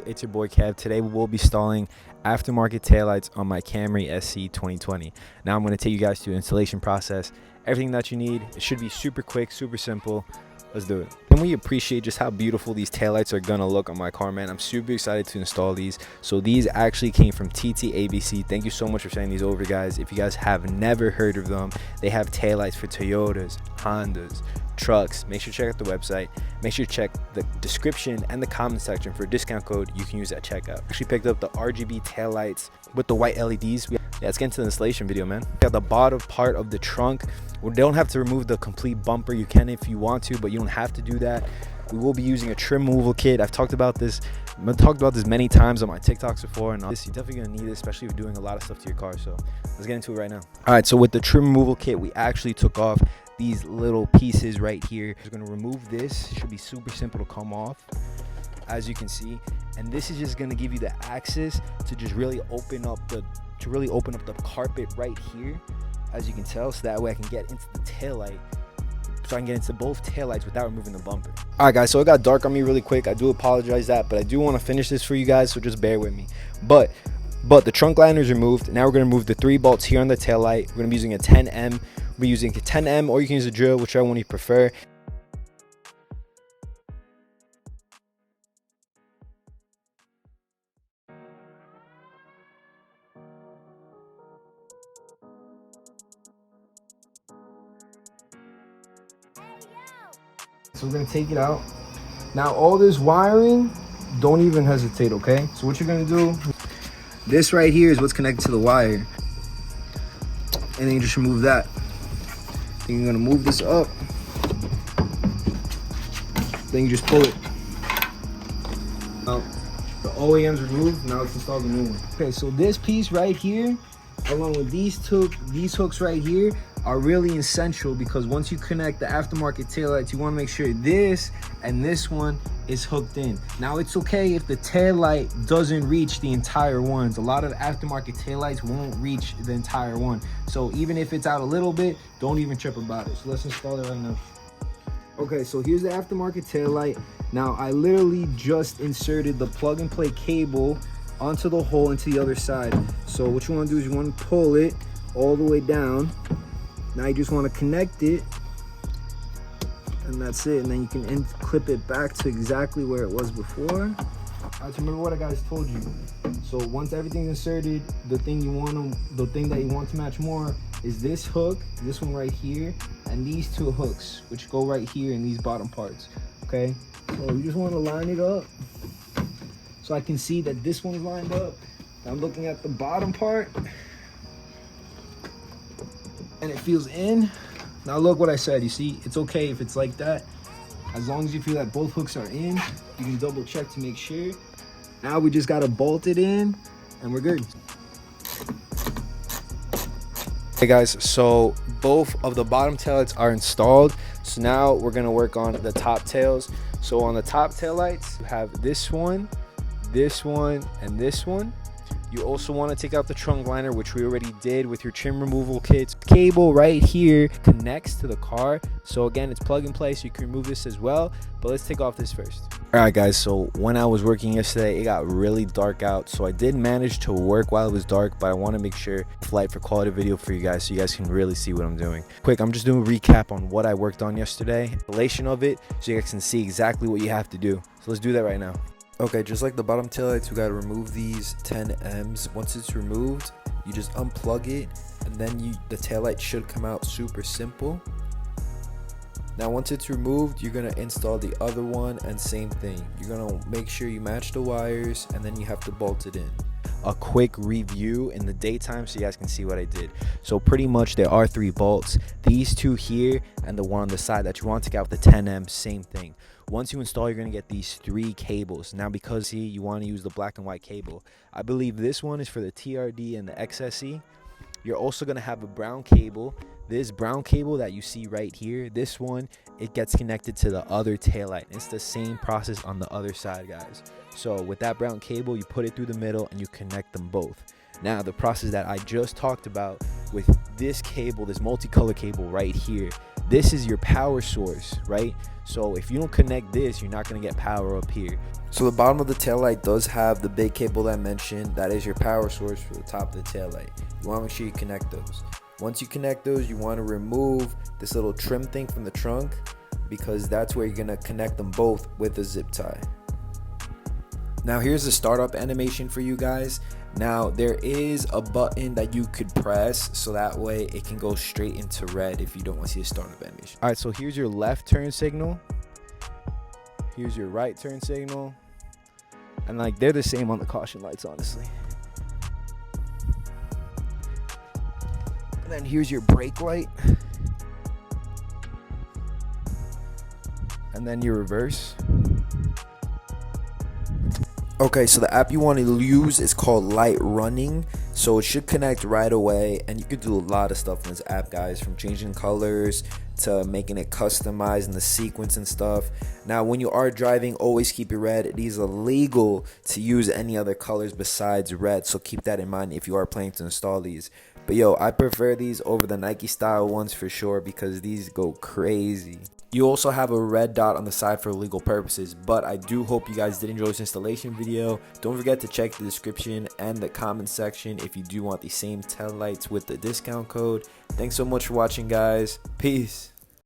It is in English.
It's your boy Kev. Today we will be installing aftermarket taillights on my Camry SC 2020. Now I'm going to take you guys through the installation process, everything that you need. It should be super quick, super simple. Let's do it. And we appreciate just how beautiful these taillights are going to look on my car, man. I'm super excited to install these. So these actually came from TT Thank you so much for sending these over, guys. If you guys have never heard of them, they have taillights for Toyotas, Hondas, trucks. Make sure to check out the website. Make sure to check the description and the comment section for a discount code you can use at checkout. Actually picked up the RGB taillights with the white LEDs. Yeah, let's get into the installation video, man. Got the bottom part of the trunk. We don't have to remove the complete bumper. You can if you want to, but you don't have to do that. We will be using a trim removal kit. I've talked about this many times on my TikToks before, and this, you're definitely gonna need it, especially if you're doing a lot of stuff to your car. So let's get into it right now. All right, so with the trim removal kit, we actually took off these little pieces right here. We're gonna remove this. It should be super simple to come off, as you can see. And this is just gonna give you the access to just really open up the carpet right here, as you can tell, so that way I can get into the taillight. So I can get into both taillights without removing the bumper. All right, guys, so it got dark on me really quick. I do apologize that, but I do want to finish this for you guys, so just bear with me. But the trunk liner is removed. Now we're going to remove the 3 bolts here on the taillight. We're going to be using a 10M. We're using a 10M, or you can use a drill, whichever one you prefer. So we're gonna take it out. Now all this wiring, don't even hesitate, okay? So what you're gonna do, this right here is what's connected to the wire. And then you just remove that. Then you're gonna move this up. Then you just pull it. Now, the OEM's removed, now let's install the new one. Okay, so this piece right here, along with these hooks right here, are really essential, because once you connect the aftermarket taillights, you want to make sure this and this one is hooked in. Now it's okay if the taillight doesn't reach the entire ones. A lot of aftermarket taillights won't reach the entire one. So even if it's out a little bit, don't even trip about it. So let's install it right now. Okay, so here's the aftermarket taillight. Now I literally just inserted the plug and play cable onto the hole into the other side. So what you want to do is you want to pull it all the way down. Now you just want to connect it, and that's it. And then you can clip it back to exactly where it was before. All right, so remember what I guys told you. So once everything's inserted, the thing that you want to match more is this hook, this one right here, and these 2 hooks, which go right here in these bottom parts. Okay, so you just want to line it up, so I can see that this one's lined up. I'm looking at the bottom part, and it feels in. Now look what I said. You see, it's okay if it's like that. As long as you feel that both hooks are in, you can double check to make sure. Now we just gotta bolt it in, and we're good. Hey guys, so both of the bottom taillights are installed. So now we're gonna work on the top tails. So on the top taillights, you have this one, and this one. You also want to take out the trunk liner, which we already did with your trim removal kits. Cable right here connects to the car. So again, it's plug and play, so you can remove this as well. But let's take off this first. All right, guys, so when I was working yesterday, it got really dark out. So I did manage to work while it was dark, but I want to make sure it's light for quality video for you guys, so you guys can really see what I'm doing. Quick, I'm just doing a recap on what I worked on yesterday, installation of it, so you guys can see exactly what you have to do. So let's do that right now. Okay, just like the bottom taillights, we gotta remove these 10Ms. Once it's removed, you just unplug it, and then the taillight should come out super simple. Now once it's removed, you're gonna install the other one, and same thing. You're gonna make sure you match the wires, and then you have to bolt it in. A quick review in the daytime so you guys can see what I did. So pretty much there are 3 bolts. These 2 here and the one on the side that you want to take out, the 10M, same thing. Once you install, you're going to get these 3 cables. Now because see, you want to use the black and white cable. I believe this one is for the TRD and the XSE. You're also going to have a brown cable. This brown cable that you see right here, this one, it gets connected to the other taillight. It's the same process on the other side, guys. So with that brown cable, you put it through the middle and you connect them both. Now the process that I just talked about with this cable, this multicolor cable right here, this is your power source, right? So if you don't connect this, you're not going to get power up here. So the bottom of the taillight does have the big cable that I mentioned. That is your power source for the top of the taillight. You want to make sure you connect those. Once you connect those, you want to remove this little trim thing from the trunk, because that's where you're going to connect them both with a zip tie. Now here's the startup animation for you guys. Now there is a button that you could press so that way it can go straight into red if you don't want to see a startup animation. All right, so here's your left turn signal. Here's your right turn signal. And like they're the same on the caution lights, honestly. And then here's your brake light. And then your reverse. Okay, so the app you want to use is called Light Running. So it should connect right away, and you could do a lot of stuff in this app, guys, from changing colors to making it customized in the sequence and stuff. Now, when you are driving, always keep it red. It is illegal to use any other colors besides red, so keep that in mind if you are planning to install these. But yo, I prefer these over the Nike style ones for sure, because these go crazy. You also have a red dot on the side for legal purposes, but I do hope you guys did enjoy this installation video. Don't forget to check the description and the comment section if you do want the same taillights with the discount code. Thanks so much for watching, guys. Peace.